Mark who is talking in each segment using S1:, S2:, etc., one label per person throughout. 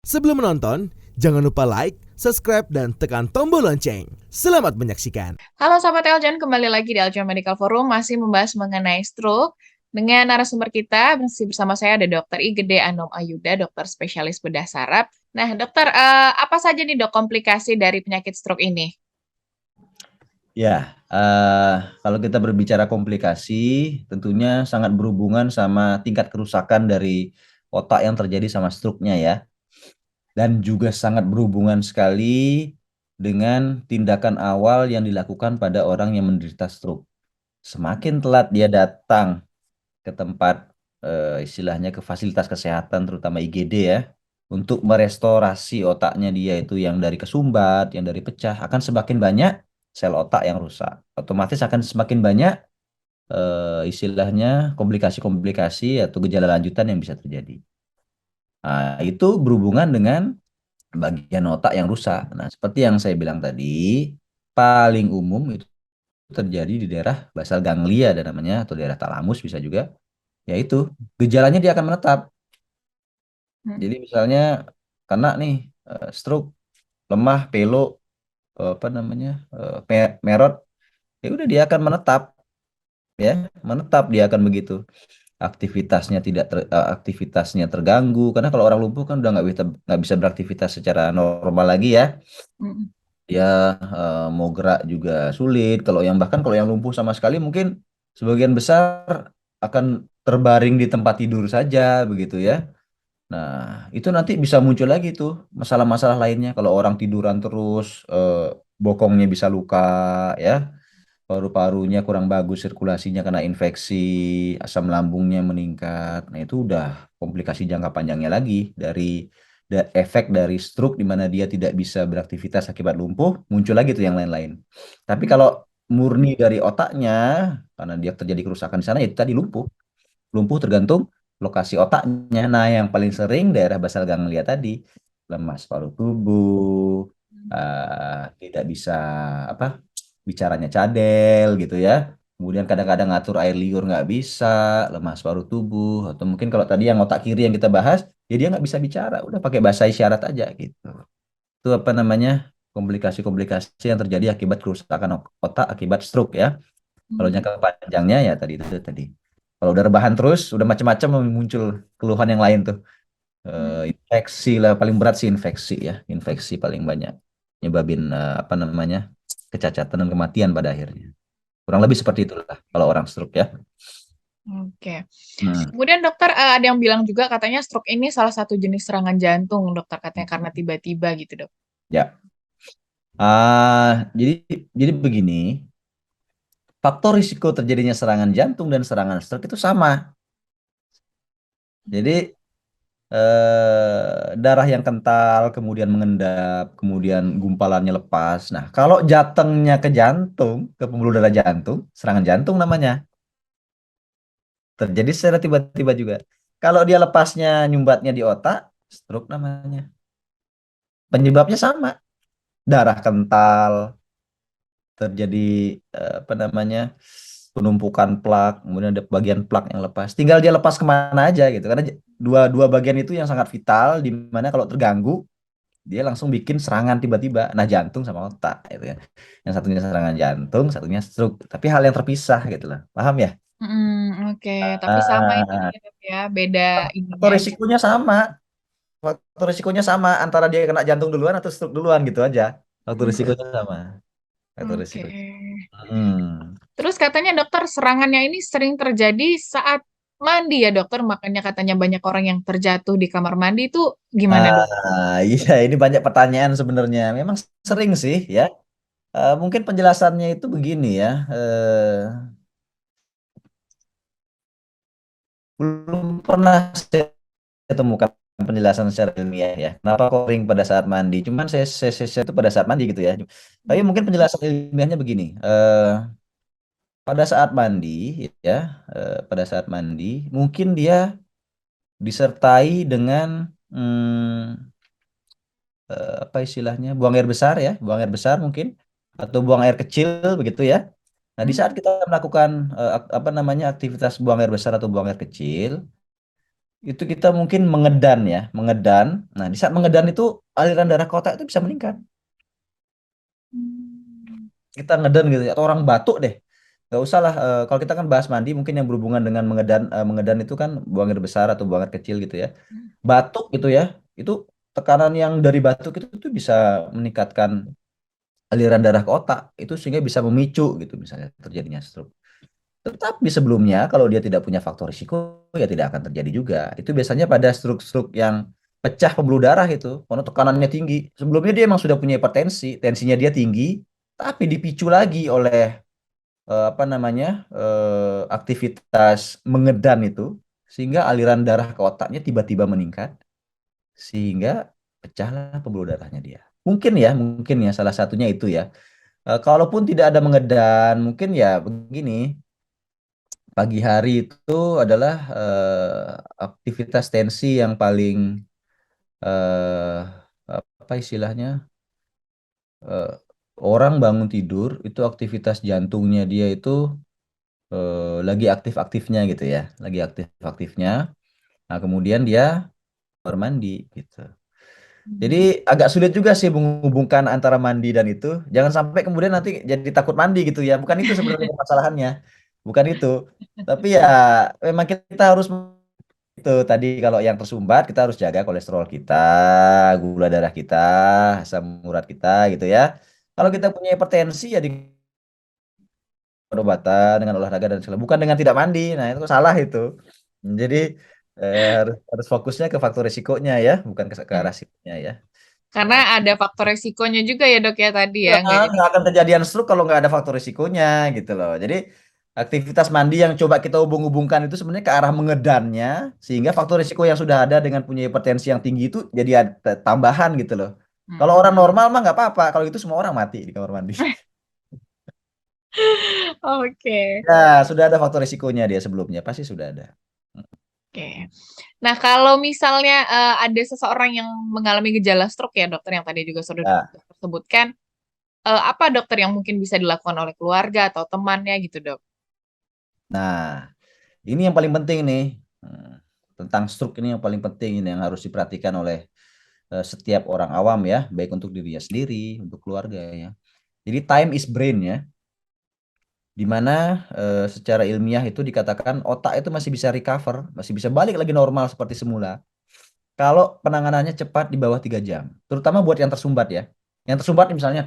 S1: Sebelum menonton, jangan lupa like, subscribe, dan tekan tombol lonceng. Selamat menyaksikan.
S2: Halo Sobat Eljan, kembali lagi di Eljan Medical Forum, masih membahas mengenai stroke. Dengan narasumber kita, masih bersama saya ada Dr. Igede Anom Ayuda, dokter spesialis bedah saraf. Nah, dokter, apa saja nih dok komplikasi dari penyakit stroke ini?
S3: Ya, kalau kita berbicara komplikasi, tentunya sangat berhubungan sama tingkat kerusakan dari otak yang terjadi sama struknya ya. Dan juga sangat berhubungan sekali dengan tindakan awal yang dilakukan pada orang yang menderita stroke. Semakin telat dia datang ke tempat istilahnya ke fasilitas kesehatan terutama IGD ya, untuk merestorasi otaknya dia itu yang dari kesumbat, yang dari pecah, akan semakin banyak sel otak yang rusak. Otomatis akan semakin banyak istilahnya komplikasi-komplikasi atau gejala lanjutan yang bisa terjadi. Nah, itu berhubungan dengan bagian otak yang rusak. Nah, seperti yang saya bilang tadi, paling umum itu terjadi di daerah basal ganglia dan namanya atau daerah talamus bisa juga, yaitu gejalanya dia akan menetap.
S2: Hmm.
S3: Jadi misalnya kena nih stroke, lemah, pelo, apa namanya, merot, ya udah dia akan menetap, ya, menetap dia akan begitu. Aktivitasnya terganggu karena kalau orang lumpuh kan udah nggak bisa beraktivitas secara normal lagi ya.
S2: Hmm.
S3: Ya mau gerak juga sulit. Kalau yang lumpuh sama sekali mungkin sebagian besar akan terbaring di tempat tidur saja begitu ya. Nah, itu nanti bisa muncul lagi tuh masalah-masalah lainnya. Kalau orang tiduran terus, bokongnya bisa luka, ya, paru-parunya kurang bagus, sirkulasinya kena infeksi, asam lambungnya meningkat. Nah, itu udah komplikasi jangka panjangnya lagi dari efek dari stroke di mana dia tidak bisa beraktivitas akibat lumpuh, muncul lagi tuh yang lain-lain. Tapi kalau murni dari otaknya, karena dia terjadi kerusakan di sana, itu tadi lumpuh. Lumpuh tergantung lokasi otaknya. Nah, yang paling sering daerah basal ganglia tadi, lemas paruh tubuh, tidak bisa apa bicaranya cadel gitu ya. Kemudian kadang-kadang ngatur air liur nggak bisa, lemas paruh tubuh, atau mungkin kalau tadi yang otak kiri yang kita bahas, ya dia nggak bisa bicara, udah pakai bahasa isyarat aja gitu. Itu apa namanya komplikasi-komplikasi yang terjadi akibat kerusakan otak akibat stroke ya. Kalau
S2: Hmm.
S3: jangka panjangnya ya tadi itu tadi. Kalau udah rebahan terus, udah macam-macam muncul keluhan yang lain tuh.
S2: Hmm.
S3: Infeksi lah paling berat sih infeksi ya, infeksi paling banyak nyebabin apa namanya kecacatan dan kematian pada akhirnya. Kurang lebih seperti itulah kalau orang stroke ya.
S2: Oke.
S3: Hmm,
S2: Kemudian dokter, ada yang bilang juga katanya stroke ini salah satu jenis serangan jantung, dokter katanya karena tiba-tiba gitu dok.
S3: ya. Jadi begini, faktor risiko terjadinya serangan jantung dan serangan stroke itu sama. Jadi darah yang kental, kemudian mengendap, kemudian gumpalannya lepas. Nah, kalau jatuhnya ke jantung, ke pembuluh darah jantung, serangan jantung namanya. Terjadi secara tiba-tiba juga. Kalau dia lepasnya nyumbatnya di otak, stroke namanya. Penyebabnya sama. Darah kental, terjadi apa namanya penumpukan plak, kemudian ada bagian plak yang lepas. Tinggal dia lepas kemana aja gitu. Karena dua dua bagian itu yang sangat vital, di mana kalau terganggu dia langsung bikin serangan tiba-tiba. Nah, jantung sama otak gitu ya. Yang satunya serangan jantung, satunya stroke. Tapi hal yang terpisah gitu lah. Paham ya?
S2: Oke, tapi sama intinya
S3: Ah,
S2: ya dok ya, beda ininya
S3: faktor
S2: aja.
S3: risikonya sama. Faktor risikonya sama antara dia kena jantung duluan atau stroke duluan gitu aja. Faktor
S2: Hmm.
S3: risikonya sama. Faktor
S2: Oke.
S3: risiko. Hmm.
S2: Terus katanya dokter serangannya ini sering terjadi saat mandi ya dokter, makanya katanya banyak orang yang terjatuh di kamar mandi itu gimana dok?
S3: Iya, ini banyak pertanyaan sebenarnya. Memang sering sih ya. Mungkin penjelasannya itu begini ya. Belum pernah saya temukan penjelasan secara ilmiah ya. Kenapa kok ring pada saat mandi? Cuman saya itu pada saat mandi gitu ya. Tapi mungkin penjelasan ilmiahnya begini. Pada saat mandi ya, pada saat mandi mungkin dia disertai dengan apa istilahnya buang air besar ya, buang air besar mungkin atau buang air kecil begitu ya. Nah, di saat kita melakukan apa namanya aktivitas buang air besar atau buang air kecil, itu kita mungkin mengedan ya, mengedan. Nah, di saat mengedan itu aliran darah ke otak itu bisa meningkat.
S2: Hmm.
S3: Kita ngedan gitu ya, atau orang batuk deh. Nggak usah lah, kalau kita kan bahas mandi mungkin yang berhubungan dengan mengedan, mengedan itu kan buang air besar atau buang air kecil gitu ya. Batuk gitu ya, itu tekanan yang dari batuk itu bisa meningkatkan aliran darah ke otak, itu sehingga bisa memicu gitu misalnya terjadinya stroke. Tetapi sebelumnya kalau dia tidak punya faktor risiko ya tidak akan terjadi juga. Itu biasanya pada stroke-stroke yang pecah pembuluh darah itu, karena tekanannya tinggi. Sebelumnya dia emang sudah punya hipertensi, tensinya dia tinggi, tapi dipicu lagi oleh apa namanya, aktivitas mengedan itu, sehingga aliran darah ke otaknya tiba-tiba meningkat, sehingga pecahlah pembuluh darahnya dia. Mungkin ya salah satunya itu ya. Kalaupun tidak ada mengedan, mungkin ya begini, pagi hari itu adalah aktivitas tensi yang paling eh, apa istilahnya, eh, orang bangun tidur itu aktivitas jantungnya dia itu lagi aktif-aktifnya gitu ya, lagi aktif-aktifnya. Nah, kemudian dia bermandi gitu. Jadi agak sulit juga sih menghubungkan antara mandi dan itu. Jangan sampai kemudian nanti jadi takut mandi gitu ya. Bukan itu sebenarnya permasalahannya. Bukan itu. Tapi ya memang kita harus itu tadi, kalau yang tersumbat kita harus jaga kolesterol kita, gula darah kita, asam urat kita gitu ya. Kalau kita punya hipertensi ya di perobatan dengan olahraga dan segala, bukan dengan tidak mandi. Nah, itu salah itu. Jadi harus harus fokusnya ke faktor risikonya ya, bukan ke
S2: Hmm.
S3: arah risikonya ya.
S2: Karena ada faktor resikonya juga ya dok ya tadi ya,
S3: Ya,
S2: nggak jadi.
S3: nggak akan kejadian stroke kalau nggak ada faktor risikonya gitu loh. Jadi aktivitas mandi yang coba kita hubung-hubungkan itu sebenarnya ke arah mengedannya, sehingga faktor risiko yang sudah ada dengan punya hipertensi yang tinggi itu jadi ada tambahan gitu loh. Kalau
S2: Hmm.
S3: orang normal mah nggak apa-apa. Kalau itu semua orang mati di kamar mandi.
S2: Oke.
S3: Ya, sudah ada faktor risikonya dia sebelumnya, pasti sudah ada.
S2: Oke. Nah, kalau misalnya ada seseorang yang mengalami gejala stroke ya dokter yang tadi juga sudah
S3: Ya.
S2: dokter sebutkan, apa dokter yang mungkin bisa dilakukan oleh keluarga atau temannya gitu dok?
S3: Nah, ini yang paling penting nih. Hmm, Tentang stroke ini yang paling penting ini yang harus diperhatikan oleh setiap orang awam ya, baik untuk dirinya sendiri, untuk keluarga ya. Jadi time is brain ya, di mana secara ilmiah itu dikatakan otak itu masih bisa recover, masih bisa balik lagi normal seperti semula. Kalau penanganannya cepat di bawah 3 jam, terutama buat yang tersumbat ya. Yang tersumbat misalnya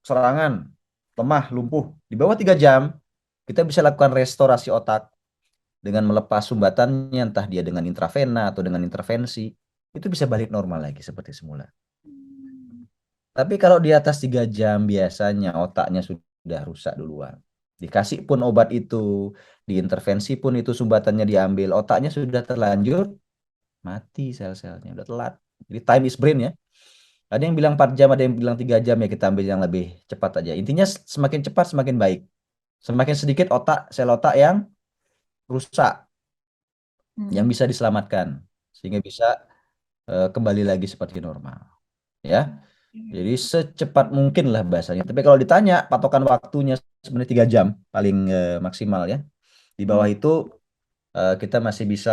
S3: serangan, lemah, lumpuh, di bawah 3 jam kita bisa lakukan restorasi otak dengan melepas sumbatannya, entah dia dengan intravena atau dengan intervensi, itu bisa balik normal lagi seperti semula. Tapi kalau di atas 3 jam biasanya otaknya sudah rusak duluan. Dikasih pun obat itu, diintervensi pun itu sumbatannya diambil, otaknya sudah terlanjur mati sel-selnya, udah telat. Jadi time is brain ya. Ada yang bilang 4 jam, ada yang bilang 3 jam, ya kita ambil yang lebih cepat aja. Intinya semakin cepat semakin baik. Semakin sedikit sel otak yang rusak, yang
S2: Hmm.
S3: bisa diselamatkan. Sehingga bisa kembali lagi seperti normal. Ya. Jadi secepat mungkin lah bahasanya. Tapi kalau ditanya patokan waktunya sebenarnya 3 jam paling maksimal ya. Di
S2: Hmm.
S3: bawah itu kita masih bisa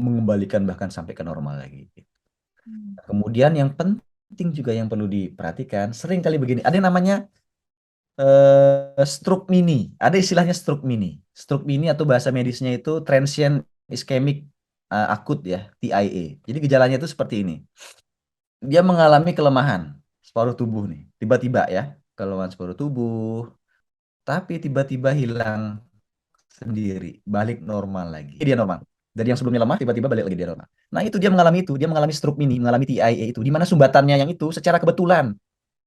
S3: mengembalikan bahkan sampai ke normal lagi. Kemudian yang penting juga yang perlu diperhatikan, sering kali begini, ada yang namanya stroke mini. Ada istilahnya stroke mini. Stroke mini atau bahasa medisnya itu transient ischemic akut ya, TIA. Jadi gejalanya itu seperti ini. Dia mengalami kelemahan separuh tubuh nih, tiba-tiba ya, kelemahan separuh tubuh, tapi tiba-tiba hilang sendiri, balik normal lagi. Dia normal. Dari yang sebelumnya lemah tiba-tiba balik lagi dia normal. Nah, itu dia mengalami stroke mini, mengalami TIA itu, di mana sumbatannya yang itu secara kebetulan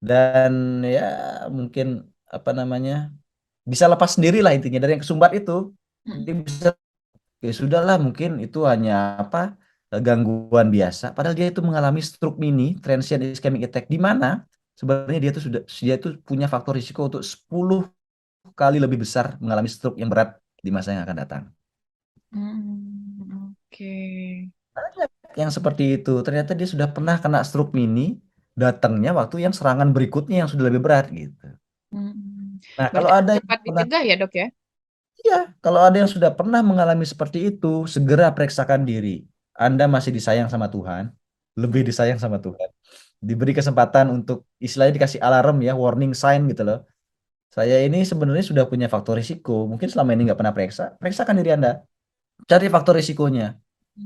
S3: dan ya mungkin apa namanya bisa lepas sendiri lah intinya dari yang kesumbat itu.
S2: Hmm.
S3: Dia bisa, ya sudahlah mungkin itu hanya apa, gangguan biasa, padahal dia itu mengalami stroke mini transient ischemic attack, di mana sebenarnya dia tuh punya faktor risiko untuk 10 kali lebih besar mengalami stroke yang berat di masa yang akan datang.
S2: Oke.
S3: Banyak yang seperti itu, ternyata dia sudah pernah kena stroke mini, datangnya waktu yang serangan berikutnya yang sudah lebih berat gitu.
S2: Hmm.
S3: Nah, kalau
S2: Berarti
S3: ada yang
S2: cepat
S3: pernah,
S2: dicegah ya dok ya?
S3: Iya, kalau ada yang sudah pernah mengalami seperti itu, segera periksakan diri. Anda masih disayang sama Tuhan, lebih disayang sama Tuhan. Diberi kesempatan untuk istilahnya dikasih alarm ya, warning sign gitu loh. Saya ini sebenarnya sudah punya faktor risiko. Mungkin selama ini nggak pernah periksakan diri Anda. Cari faktor risikonya.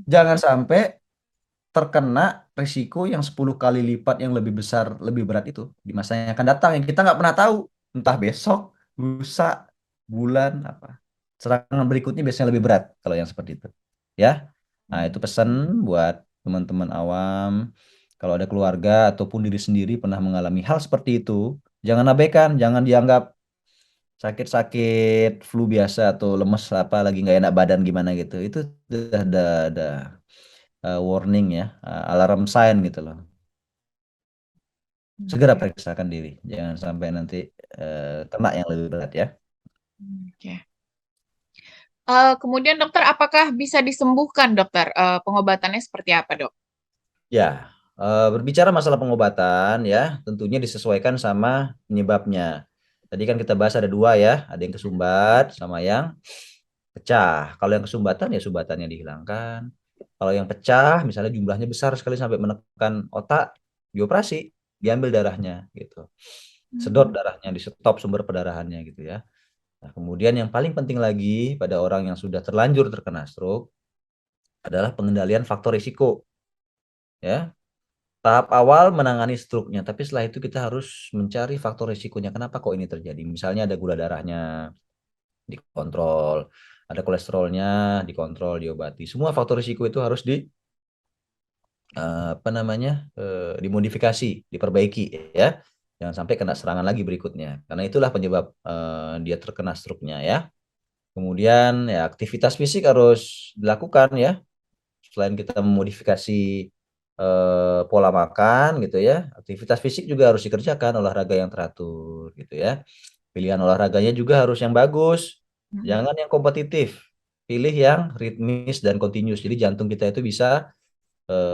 S3: Jangan sampai terkena risiko yang 10 kali lipat yang lebih besar, lebih berat itu di masa yang akan datang yang kita nggak pernah tahu. Entah besok, lusa, bulan, apa. Serangan berikutnya biasanya lebih berat kalau yang seperti itu. Ya. Nah, itu pesan buat teman-teman awam. Kalau ada keluarga ataupun diri sendiri pernah mengalami hal seperti itu, jangan abaikan, jangan dianggap sakit-sakit flu biasa atau lemes apa lagi nggak enak badan gimana gitu. Itu udah warning ya, alarm sign gitu loh. Segera
S2: Oke.
S3: periksakan diri, jangan sampai nanti kena yang lebih berat ya.
S2: Oke. Kemudian dokter, apakah bisa disembuhkan dokter? Pengobatannya seperti apa dok?
S3: Ya, berbicara masalah pengobatan ya, tentunya disesuaikan sama penyebabnya. Tadi kan kita bahas ada dua ya, ada yang kesumbat sama yang pecah. Kalau yang kesumbatan ya sumbatannya dihilangkan. Kalau yang pecah, misalnya jumlahnya besar sekali sampai menekan otak, dioperasi, diambil darahnya gitu. Sedot
S2: Hmm.
S3: darahnya, di stop sumber pendarahannya gitu ya. Nah, kemudian yang paling penting lagi pada orang yang sudah terlanjur terkena stroke adalah pengendalian faktor risiko ya. Tahap awal menangani stroke-nya, tapi setelah itu kita harus mencari faktor risikonya. Kenapa kok ini terjadi? Misalnya ada gula darahnya dikontrol, ada kolesterolnya dikontrol, diobati. Semua faktor risiko itu harus apa namanya dimodifikasi, diperbaiki ya. Jangan sampai kena serangan lagi berikutnya. Karena itulah penyebab dia terkena stroke-nya ya. Kemudian ya aktivitas fisik harus dilakukan ya. Selain kita memodifikasi pola makan gitu ya, aktivitas fisik juga harus dikerjakan, olahraga yang teratur gitu ya. Pilihan olahraganya juga harus yang bagus,
S2: Hmm.
S3: jangan yang kompetitif. Pilih yang ritmis dan continuous. Jadi jantung kita itu bisa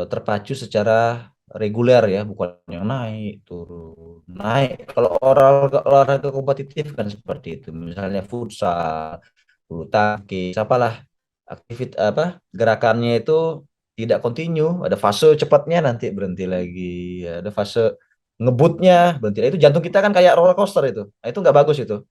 S3: terpacu secara reguler ya, bukan yang naik turun naik. Kalau olahraga kompetitif kan seperti itu, misalnya futsal, bulu tangkis, apalah aktivit apa gerakannya itu tidak kontinu, ada fase cepatnya nanti berhenti lagi, ada fase ngebutnya berhenti. Itu jantung kita kan kayak roller coaster itu. Nah, itu nggak bagus itu.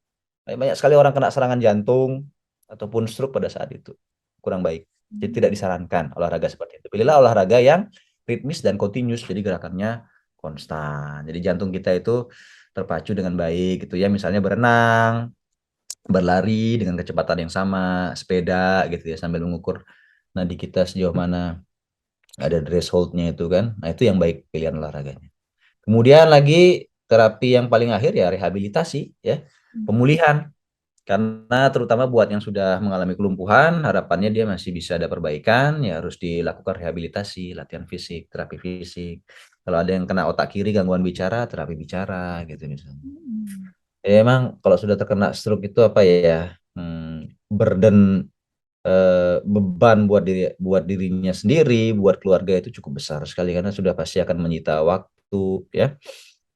S3: Banyak sekali orang kena serangan jantung ataupun stroke pada saat itu. Kurang baik. Jadi tidak disarankan olahraga seperti itu. Pilihlah olahraga yang ritmis dan continuous, jadi gerakannya konstan. Jadi jantung kita itu terpacu dengan baik gitu ya. Misalnya berenang, berlari dengan kecepatan yang sama, sepeda gitu ya sambil mengukur nadi kita sejauh mana ada thresholdnya itu kan. Nah itu yang baik pilihan olahraganya. Kemudian lagi terapi yang paling akhir ya rehabilitasi ya, pemulihan. Karena terutama buat yang sudah mengalami kelumpuhan, harapannya dia masih bisa ada perbaikan, ya harus dilakukan rehabilitasi, latihan fisik, terapi fisik. Kalau ada yang kena otak kiri, gangguan bicara, terapi bicara, gitu misalnya.
S2: Hmm.
S3: Ya, emang kalau sudah terkena stroke itu apa ya, burden beban buat dirinya sendiri, buat keluarga itu cukup besar sekali karena sudah pasti akan menyita waktu, ya,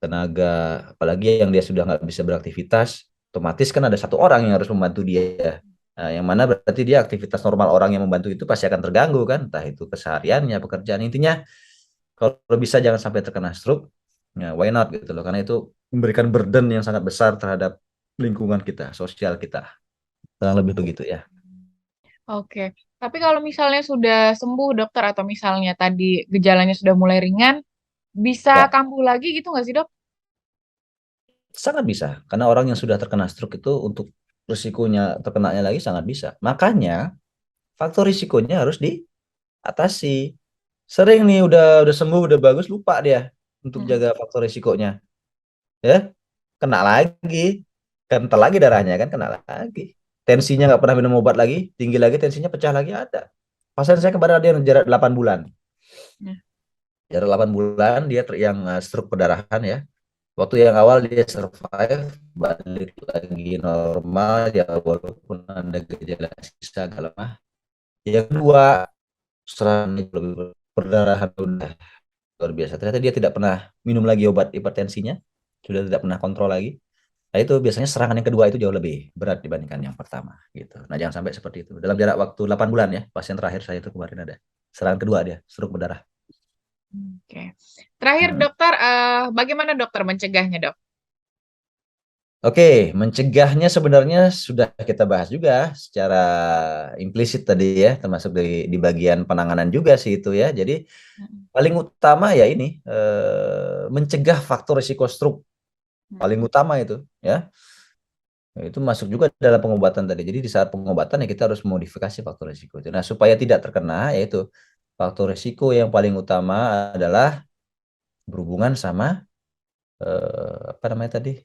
S3: tenaga, apalagi yang dia sudah nggak bisa beraktivitas, otomatis kan ada satu orang yang harus membantu dia. Nah, yang mana berarti dia aktivitas normal orang yang membantu itu pasti akan terganggu kan, entah itu kesehariannya, pekerjaan intinya. Kalau bisa jangan sampai terkena stroke, ya why not gitu loh, karena itu memberikan burden yang sangat besar terhadap lingkungan kita, sosial kita. Kurang lebih begitu ya.
S2: Oke. Tapi kalau misalnya sudah sembuh dokter atau misalnya tadi gejalanya sudah mulai ringan, bisa
S3: Ya,
S2: kambuh lagi gitu nggak sih dok?
S3: sangat bisa, karena orang yang sudah terkena stroke itu untuk risikonya terkenanya lagi sangat bisa. Makanya faktor risikonya harus diatasi. Sering nih udah sembuh, udah bagus, lupa dia untuk
S2: Hmm.
S3: jaga faktor risikonya, ya. Kena lagi, kental lagi darahnya kan, kena lagi. Tensinya nggak pernah minum obat lagi, tinggi lagi tensinya, pecah lagi ada. Pasien saya kemarin ada yang jarak 8 bulan.
S2: Nah.
S3: Jarak 8 bulan dia yang stroke perdarahan ya. Waktu yang awal dia survive, balik lagi normal ya walaupun ada gejala sisa agak lemah. Yang kedua, serangan perdarahan udah luar biasa. Ternyata dia tidak pernah minum lagi obat hipertensinya, sudah tidak pernah kontrol lagi. Nah itu biasanya serangan yang kedua itu jauh lebih berat dibandingkan yang pertama gitu. Nah jangan sampai seperti itu. Dalam jarak waktu 8 bulan ya, pasien terakhir saya itu kemarin ada serangan kedua dia, stroke berdarah.
S2: Oke. Terakhir
S3: Hmm.
S2: dokter, bagaimana dokter mencegahnya, Dok?
S3: Oke, mencegahnya sebenarnya sudah kita bahas juga secara implisit tadi ya, termasuk di bagian penanganan juga sih itu ya. Jadi
S2: Mm,
S3: paling utama ya ini mencegah faktor risiko stroke
S2: mm,
S3: paling utama itu ya. Itu masuk juga dalam pengobatan tadi. Jadi di saat pengobatan ya kita harus modifikasi faktor risiko itu. Nah, supaya tidak terkena yaitu faktor risiko yang paling utama adalah berhubungan sama apa namanya tadi?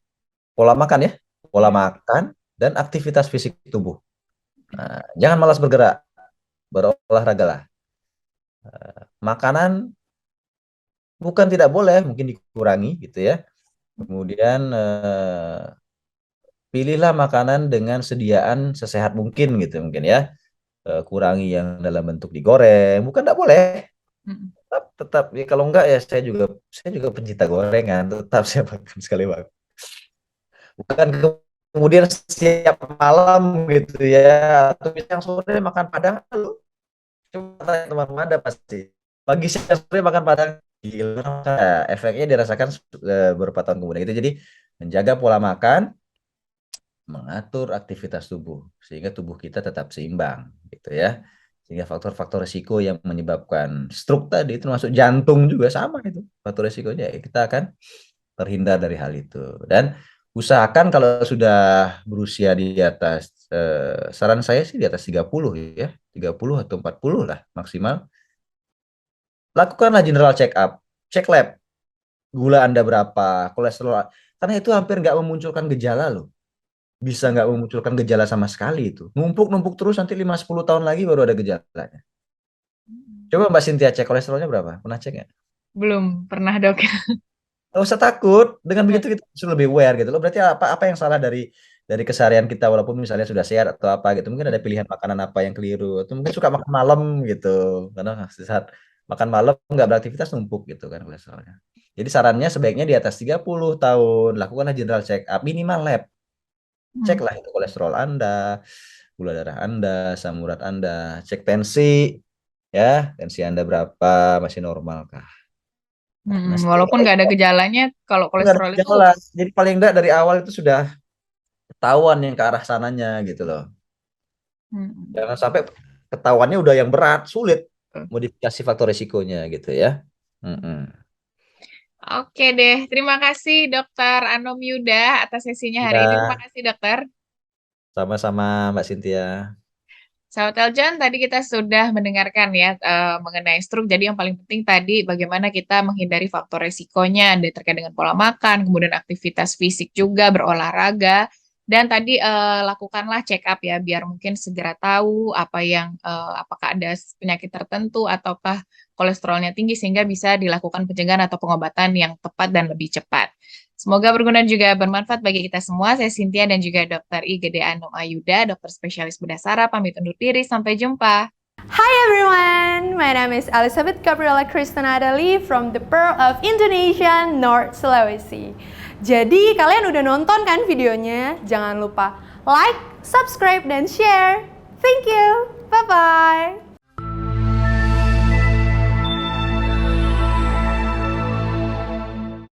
S3: Pola makan ya. Pola
S2: ya.
S3: makan dan aktivitas fisik tubuh. Nah, jangan malas bergerak, berolahraga lah. Makanan bukan tidak boleh, mungkin dikurangi gitu ya. Kemudian pilihlah makanan dengan sediaan sesehat mungkin gitu mungkin ya. Kurangi yang dalam bentuk digoreng, bukan tidak boleh.
S2: Mm,
S3: Tetap ya kalau enggak ya saya juga pencinta gorengan, tetap saya makan sekali bang. Bukan kemudian setiap malam gitu ya, atau misalnya sore makan padang lu. Coba tanya teman-teman ada pasti. Pagi siang sore makan padang gila. Nah, efeknya dirasakan beberapa tahun kemudian itu. Jadi menjaga pola makan, mengatur aktivitas tubuh sehingga tubuh kita tetap seimbang gitu ya. Sehingga faktor-faktor risiko yang menyebabkan stroke tadi termasuk jantung juga sama itu. Faktor risikonya ya, kita akan terhindar dari hal itu. Dan usahakan kalau sudah berusia di atas saran saya sih di atas 30 ya, 30 atau 40 lah maksimal. Lakukanlah general check up, cek lab, gula Anda berapa, kolesterol. Karena itu hampir nggak memunculkan gejala loh. Bisa nggak memunculkan gejala sama sekali itu. Numpuk-numpuk terus nanti 5-10 tahun lagi baru ada gejalanya.
S2: mm.
S3: Coba Mbak Cynthia cek kolesterolnya berapa? Pernah cek nggak?
S2: Belum pernah, Dok.
S3: Nggak usah takut. Dengan begitu kita bisa lebih aware gitu loh. Berarti apa yang salah dari keseharian kita walaupun misalnya sudah sehat atau apa gitu. Mungkin ada pilihan makanan apa yang keliru. Atau mungkin suka makan malam gitu. Karena saat makan malam nggak beraktivitas numpuk gitu kan kolesterolnya. Jadi sarannya sebaiknya di atas 30 tahun lakukanlah general check up minimal lab.
S2: Mm,
S3: Ceklah itu kolesterol Anda, gula darah Anda, asam urat Anda, cek tensi ya, tensi Anda berapa, masih normal kah? Nah,
S2: Walaupun nggak ada gejalanya, kalau
S3: nggak ada
S2: kolesterol itu,
S3: gejala. Jadi paling enggak dari awal itu sudah ketahuan yang ke arah sananya gitu loh.
S2: mm,
S3: Jangan sampai ketahuannya udah yang berat, sulit modifikasi faktor risikonya gitu ya. Mm-mm.
S2: Oke deh, terima kasih Dokter Anom Yuda atas sesinya hari ini. Terima
S3: Ya,
S2: kasih Dokter.
S3: sama-sama Mbak Cynthia.
S2: Sahabat Eljan, tadi kita sudah mendengarkan ya mengenai stroke. Jadi yang paling penting tadi bagaimana kita menghindari faktor resikonya terkait dengan pola makan, kemudian aktivitas fisik juga, berolahraga. Dan tadi lakukanlah check up ya biar mungkin segera tahu apa yang apakah ada penyakit tertentu ataukah kolesterolnya tinggi sehingga bisa dilakukan pencegahan atau pengobatan yang tepat dan lebih cepat. Semoga berguna juga bermanfaat bagi kita semua. Saya Cynthia dan juga Dr. I Gede Anom Ayuda, dokter spesialis bedah saraf, pamit undur diri. Sampai jumpa.
S4: Hi everyone, my name is Elizabeth Gabriela Kristanadali from the Pearl of Indonesia, North Sulawesi. Jadi kalian udah nonton kan videonya? Jangan lupa like, subscribe, dan share. Thank you, bye-bye.